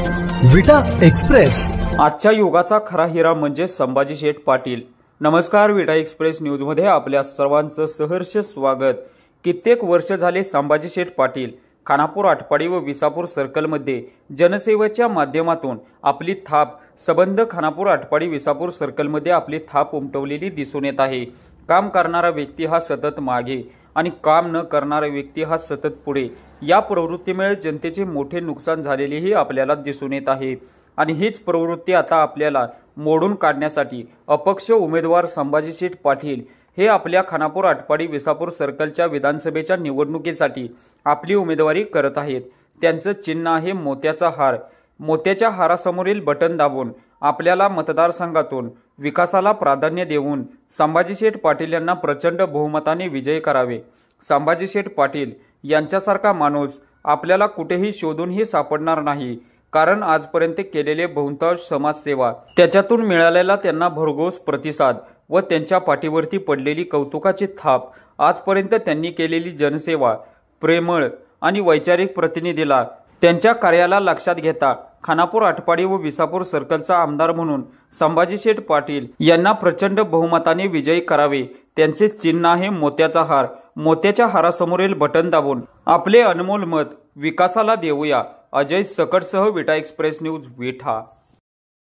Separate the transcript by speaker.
Speaker 1: विटा एक्सप्रेस।
Speaker 2: आजच्या युगाचा खरा हिरा म्हणजे संभाजी शेठ पाटील। नमस्कार, विटा एक्सप्रेस न्यूज मध्ये आपल्या सर्वांचं सहर्ष स्वागत। कित्येक वर्ष झाले संभाजी शेठ पाटील खानापूर आटपाडी व विसापूर सर्कल मध्ये जनसेवेच्या माध्यमातून आपली थाप संबंध खानापूर आटपाडी विसापूर सर्कल मध्ये आपली थाप उमटवलेली दिसून येत आहे। काम करणारा व्यक्ती हा सतत मागे आणि काम न करणारा व्यक्ती हा सतत पुढे, या प्रवृत्तीमुळे जनतेचे मोठे नुकसान झालेलेही आपल्याला दिसून येत आहे। आणि हीच प्रवृत्ती आता आपल्याला मोडून काढण्यासाठी अपक्ष उमेदवार संभाजी शेठ पाटील हे आपल्या खानापूर आटपाडी विसापूर सर्कलच्या विधानसभेच्या निवडणुकीसाठी आपली उमेदवारी करत आहेत। त्यांचं चिन्ह आहे मोत्याचा हार। मोत्याच्या हारासमोरील बटन दाबून आपल्याला मतदारसंघातून विकासाला प्राधान्य देऊन संभाजी शेठ पाटील यांना प्रचंड बहुमताने विजयी करावे। संभाजी शेठ पाटील यांच्यासारखा माणूस आपल्याला कुठेही शोधूनही सापडणार नाही, कारण आजपर्यंत केलेले बहुतांश समाजसेवा, त्याच्यातून मिळालेला त्यांना भरघोस प्रतिसाद व त्यांच्या पाठीवरती पडलेली कौतुकाची थाप, आजपर्यंत त्यांनी केलेली जनसेवा, प्रेमळ आणि वैचारिक प्रतिनिधीला त्यांच्या कार्याला लक्षात घेता खानापूर आटपाडी व विसापूर सर्कलचा आमदार म्हणून संभाजी शेठ पाटील यांना प्रचंड बहुमताने विजयी करावे। त्यांचे चिन्ह आहे मोत्याचा हार। मोत्याच्या हारासमोरील बटन दाबून आपले अनमोल मत विकासाला देऊया। अजय सकटसह विटा एक्सप्रेस न्यूज, विटा।